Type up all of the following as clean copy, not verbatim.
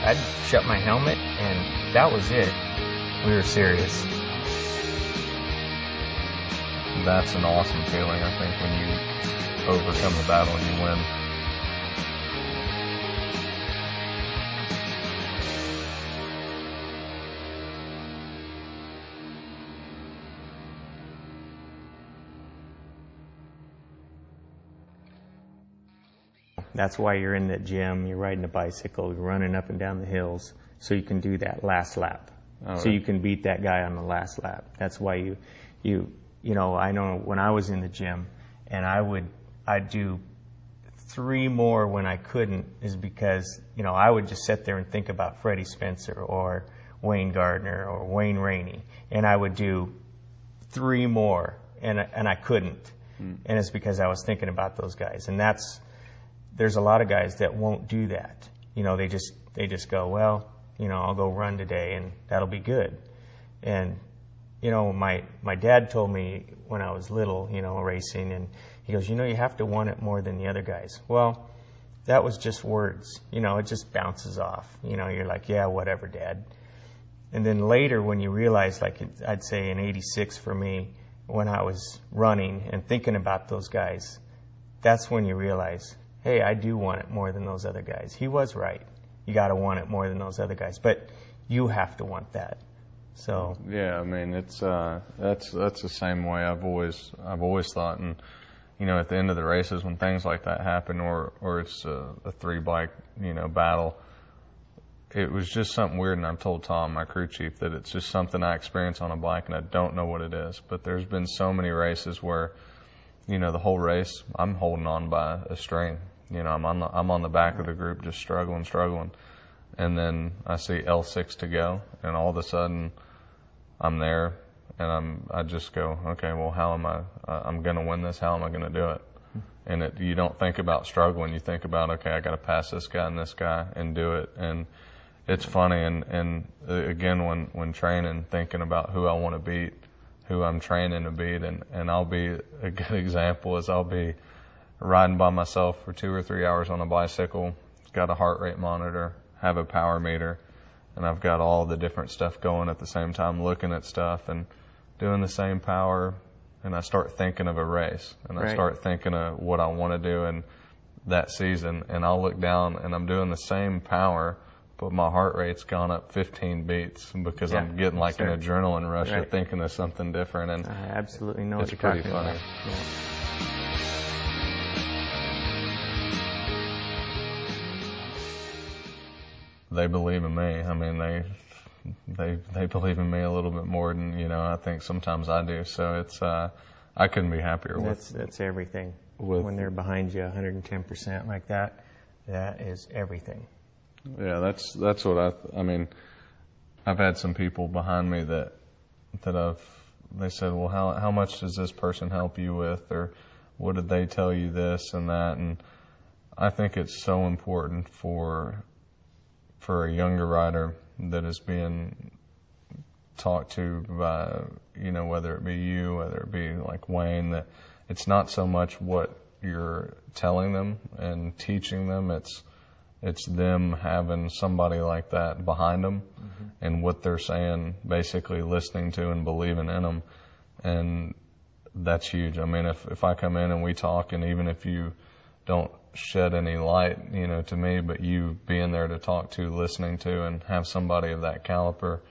I'd shut my helmet, and that was it. We were serious. That's an awesome feeling, I think, when you overcome the battle and you win. That's why you're in the gym, you're riding a bicycle, you're running up and down the hills, so you can do that last lap. So you can beat that guy on the last lap. That's why you know, I know when I was in the gym and I'd do 3 more when I couldn't, is because, you know, I would just sit there and think about Freddie Spencer or Wayne Gardner or Wayne Rainey, and I would do 3 more and I couldn't. And it's because I was thinking about those guys. And there's a lot of guys that won't do that. You know, they just go, well, you know, I'll go run today and that'll be good. And, you know, my dad told me when I was little, you know, racing, and he goes, you know, you have to want it more than the other guys. Well, that was just words. You know, it just bounces off. You know, you're like, yeah, whatever, Dad. And then later when you realize, like I'd say in '86 for me, when I was running and thinking about those guys, that's when you realize, hey, I do want it more than those other guys. He was right. You got to want it more than those other guys, but you have to want that. So yeah, I mean, it's that's the same way I've always thought. And you know, at the end of the races, when things like that happen, or it's a 3-bike, you know, battle, it was just something weird. And I've told Tom, my crew chief, that it's just something I experience on a bike, and I don't know what it is. But there's been so many races where, you know, the whole race I'm holding on by a string. You know, I'm on the back of the group, just struggling, and then I see L6 to go, and all of a sudden I'm there, and I just go, okay, well, how am I'm going to win this. How am I going to do it? And you don't think about struggling. You think about, okay, I got to pass this guy and this guy and do it. And it's funny. And again, when training, thinking about who I want to beat, who I'm training to beat, and I'll be a good example is I'll be riding by myself for 2 or 3 hours on a bicycle, got a heart rate monitor, have a power meter, and I've got all the different stuff going at the same time, looking at stuff and doing the same power, and I start thinking of a race, and I start thinking of what I want to do in that season, and I'll look down and I'm doing the same power, but my heart rate's gone up 15 beats because I'm getting like an adrenaline rush of thinking of something different, and I absolutely know it's what you're pretty talking funny. about. Yeah. They believe in me. I mean, they believe in me a little bit more than, you know, I think sometimes I do. So it's I couldn't be happier with. That's everything. When they're behind you 110% like that, that is everything. Yeah, that's what I mean. I've had some people behind me that they said, well, how much does this person help you with, or what did they tell you this and that? And I think it's so important for a younger rider that is being talked to by, you know, whether it be you, whether it be like Wayne, that it's not so much what you're telling them and teaching them, it's them having somebody like that behind them, and what they're saying, basically listening to and believing in them. And that's huge. I mean, if I come in and we talk, and even if you don't shed any light, you know, to me, but you being there to talk to, listening to, and have somebody of that caliber,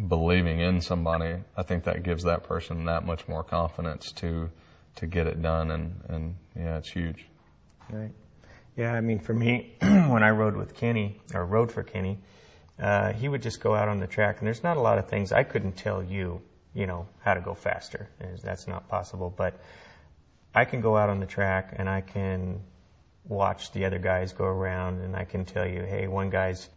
believing in somebody, I think that gives that person that much more confidence to get it done. And yeah, it's huge. Right. Yeah, I mean, for me, when I rode with Kenny, or rode for Kenny, he would just go out on the track, and there's not a lot of things I couldn't tell you, you know, how to go faster. That's not possible, but I can go out on the track and I can watch the other guys go around, and I can tell you, hey,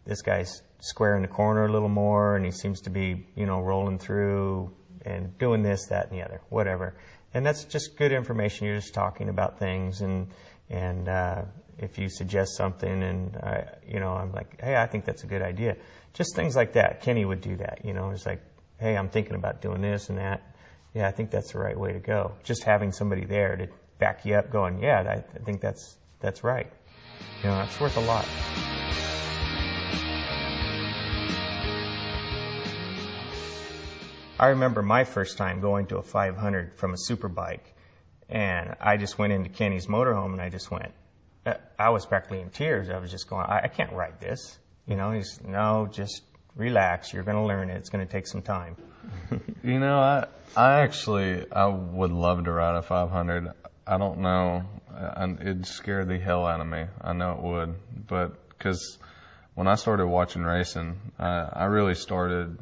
this guy's squaring the corner a little more, and he seems to be, you know, rolling through and doing this, that, and the other, whatever. And that's just good information. You're just talking about things, and if you suggest something, and you know, I'm like, hey, I think that's a good idea. Just things like that. Kenny would do that, you know. It's like, hey, I'm thinking about doing this and that. Yeah, I think that's the right way to go. Just having somebody there to back you up, going, yeah, I think that's right. You know, that's worth a lot. I remember my first time going to a 500 from a super bike, and I just went into Kenny's motorhome and I just went, I was practically in tears. I was just going, I can't ride this. You know, he's, no, just relax. You're going to learn it. It's going to take some time. You know, I would love to ride a 500. I don't know. It'd scare the hell out of me. I know it would. But because when I started watching racing, I really started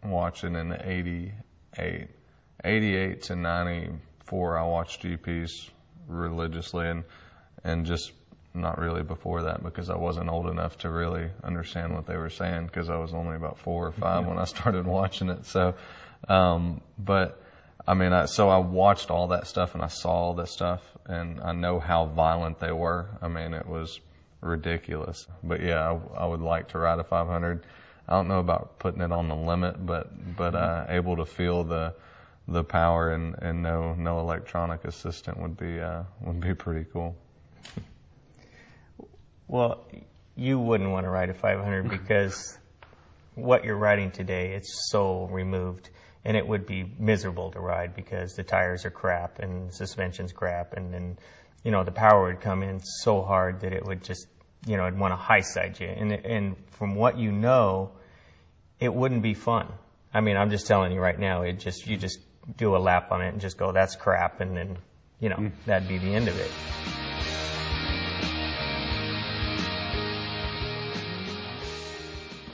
watching in the 88. 88 to 94, I watched GPs religiously and just not really before that because I wasn't old enough to really understand what they were saying because I was only about 4 or 5 when I started watching it. So, but I mean, so I watched all that stuff and I saw all that stuff and I know how violent they were. I mean, it was ridiculous. But yeah, I would like to ride a 500. I don't know about putting it on the limit, but able to feel the power and no electronic assistant would be pretty cool. Well, you wouldn't want to ride a 500 because what you're riding today, it's so removed, and it would be miserable to ride because the tires are crap and the suspension's crap, and then, you know, the power would come in so hard that it would just, you know, it'd want to high side you. And from what you know, it wouldn't be fun. I mean, I'm just telling you right now, you just do a lap on it and just go, that's crap, and then, you know, that'd be the end of it.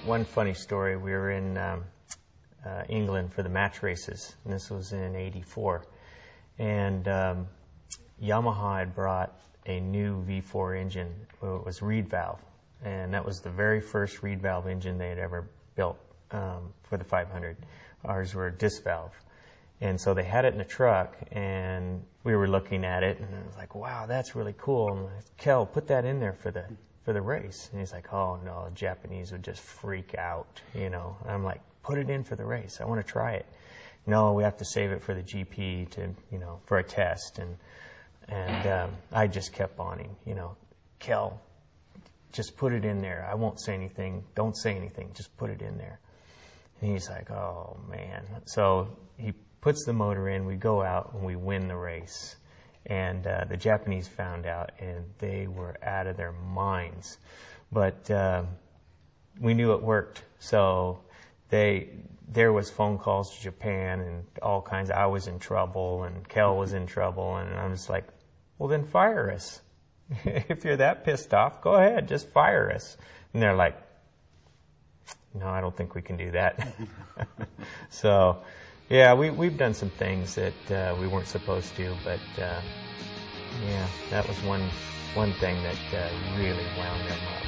One funny story, we were in England for the match races, and this was in '84. And Yamaha had brought a new V4 engine. It was reed valve, and that was the very first reed valve engine they had ever built for the 500. Ours were disc valve. And so they had it in the truck, and we were looking at it, and I was like, wow, that's really cool. And I'm like, Kel, put that in there for the race. And he's like, oh no, the Japanese would just freak out, you know. And I'm like, put it in for the race. I want to try it. No, we have to save it for the GP to, you know, for a test. And I just kept on him, you know, Kel, just put it in there. I won't say anything. Don't say anything. Just put it in there. And he's like, oh man. So he puts the motor in. We go out and we win the race. And the Japanese found out, and they were out of their minds. But we knew it worked. So there was phone calls to Japan and all kinds. I was in trouble, and Kel was in trouble, and I'm just like, well, then fire us. If you're that pissed off, go ahead, just fire us. And they're like, no, I don't think we can do that. So, yeah, we've done some things that we weren't supposed to, but yeah, that was one thing that really wound them up.